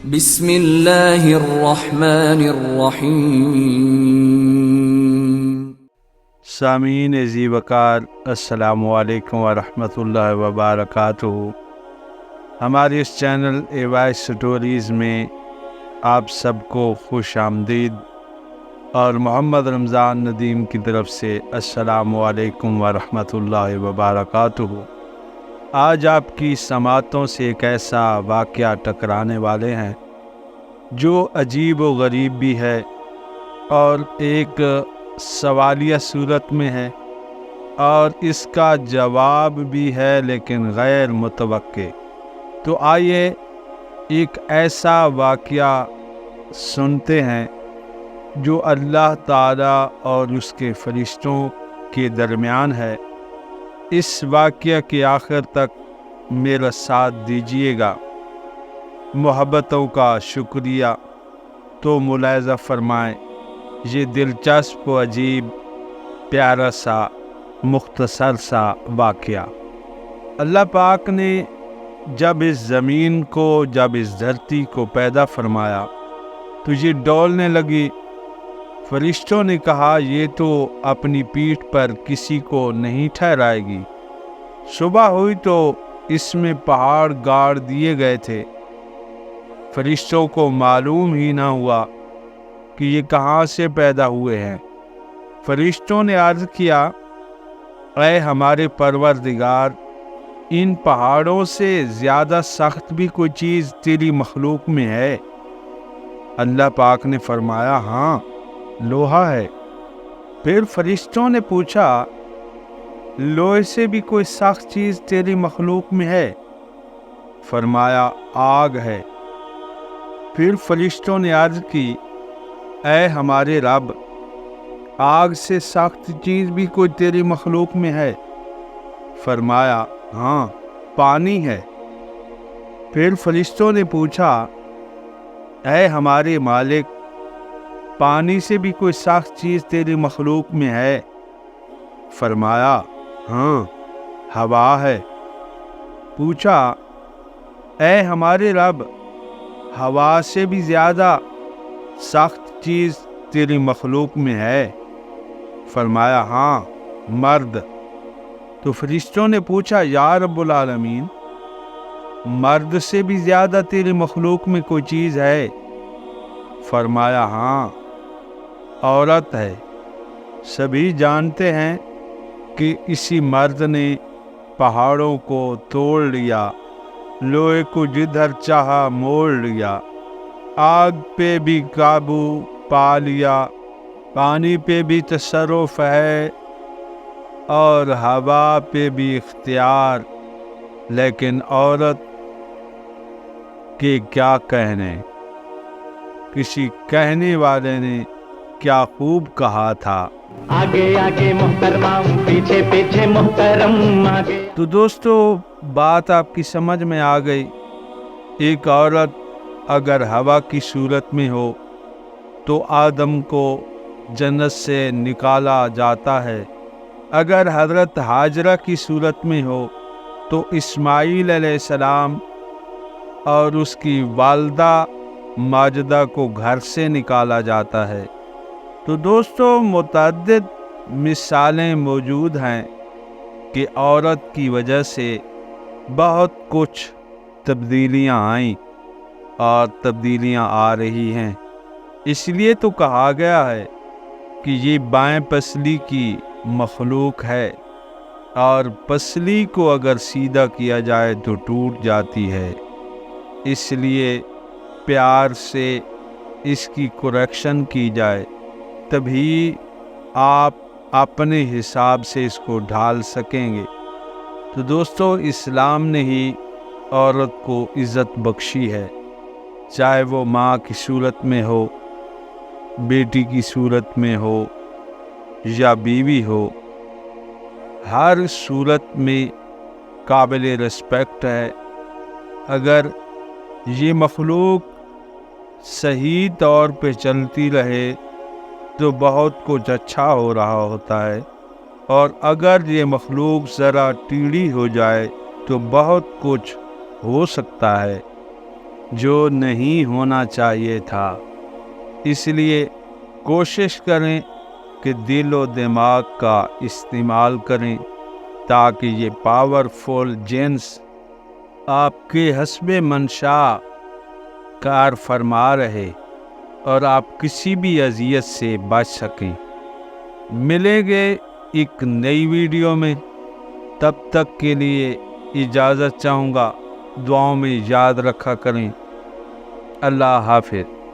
بسم اللہ الرحمن الرحیم۔ سامعین ذی وقار، السلام علیکم ورحمۃ اللہ وبرکاتہ۔ ہمارے اس چینل AY سٹوریز میں آپ سب کو خوش آمدید، اور محمد رمضان ندیم کی طرف سے السلام علیکم ورحمۃ اللہ وبرکاتہ۔ آج آپ کی سماعتوں سے ایک ایسا واقعہ ٹکرانے والے ہیں جو عجیب و غریب بھی ہے اور ایک سوالیہ صورت میں ہے، اور اس کا جواب بھی ہے لیکن غیر متوقع۔ تو آئیے ایک ایسا واقعہ سنتے ہیں جو اللہ تعالیٰ اور اس کے فرشتوں کے درمیان ہے۔ اس واقعہ کے آخر تک میرا ساتھ دیجیے گا۔ محبتوں کا شکریہ۔ تو ملاحظہ فرمائیں، یہ دلچسپ و عجیب پیارا سا مختصر سا واقعہ۔ اللہ پاک نے جب اس زمین کو، جب اس دھرتی کو پیدا فرمایا تو یہ ڈولنے لگی۔ فرشتوں نے کہا یہ تو اپنی پیٹھ پر کسی کو نہیں ٹھہرائے گی۔ صبح ہوئی تو اس میں پہاڑ گاڑ دیے گئے تھے۔ فرشتوں کو معلوم ہی نہ ہوا کہ یہ کہاں سے پیدا ہوئے ہیں۔ فرشتوں نے عرض کیا، اے ہمارے پروردگار، ان پہاڑوں سے زیادہ سخت بھی کوئی چیز تیری مخلوق میں ہے؟ اللہ پاک نے فرمایا، ہاں، لوہا ہے۔ پھر فرشتوں نے پوچھا، لوہے سے بھی کوئی سخت چیز تیری مخلوق میں ہے؟ فرمایا، آگ ہے۔ پھر فرشتوں نے عرض کی، اے ہمارے رب، آگ سے سخت چیز بھی کوئی تیری مخلوق میں ہے؟ فرمایا، ہاں، پانی ہے۔ پھر فرشتوں نے پوچھا، اے ہمارے مالک، پانی سے بھی کوئی سخت چیز تیری مخلوق میں ہے؟ فرمایا، ہاں، ہوا ہے۔ پوچھا، اے ہمارے رب، ہوا سے بھی زیادہ سخت چیز تیری مخلوق میں ہے؟ فرمایا، ہاں، مرد۔ تو فرشتوں نے پوچھا، یا رب العالمین، مرد سے بھی زیادہ تیری مخلوق میں کوئی چیز ہے؟ فرمایا، ہاں، عورت ہے۔ سبھی جانتے ہیں کہ اسی مرد نے پہاڑوں کو توڑ لیا، لوہے کو جدھر چاہا موڑ لیا، آگ پہ بھی قابو پا لیا، پانی پہ بھی تصرف ہے اور ہوا پہ بھی اختیار، لیکن عورت کے کیا کہنے؟ کسی کہنے والے نے کیا خوب کہا تھا، آگے آگے محترم، پیچھے پیچھے محترم آگے۔ تو دوستو، بات آپ کی سمجھ میں آ گئی۔ ایک عورت اگر ہوا کی صورت میں ہو تو آدم کو جنت سے نکالا جاتا ہے، اگر حضرت ہاجرہ کی صورت میں ہو تو اسماعیل علیہ السلام اور اس کی والدہ ماجدہ کو گھر سے نکالا جاتا ہے۔ تو دوستو، متعدد مثالیں موجود ہیں کہ عورت کی وجہ سے بہت کچھ تبدیلیاں آئیں اور تبدیلیاں آ رہی ہیں۔ اس لیے تو کہا گیا ہے کہ یہ بائیں پسلی کی مخلوق ہے، اور پسلی کو اگر سیدھا کیا جائے تو ٹوٹ جاتی ہے۔ اس لیے پیار سے اس کی کریکشن کی جائے، تبھی آپ اپنے حساب سے اس کو ڈھال سکیں گے۔ تو دوستو، اسلام نے ہی عورت کو عزت بخشی ہے، چاہے وہ ماں کی صورت میں ہو، بیٹی کی صورت میں ہو یا بیوی ہو، ہر صورت میں قابل رسپیکٹ ہے۔ اگر یہ مخلوق صحیح طور پہ چلتی رہے تو بہت کچھ اچھا ہو رہا ہوتا ہے، اور اگر یہ مخلوق ذرا ٹیڑھی ہو جائے تو بہت کچھ ہو سکتا ہے۔ جو نہیں ہونا چاہیے تھا۔ اس لیے کوشش کریں کہ دل و دماغ کا استعمال کریں تاکہ یہ پاورفل جنس آپ کے حسب منشا کار فرما رہے اور آپ کسی بھی اذیت سے بچ سکیں۔ ملیں گے ایک نئی ویڈیو میں، تب تک کے لیے اجازت چاہوں گا۔ دعاؤں میں یاد رکھا کریں۔ اللہ حافظ۔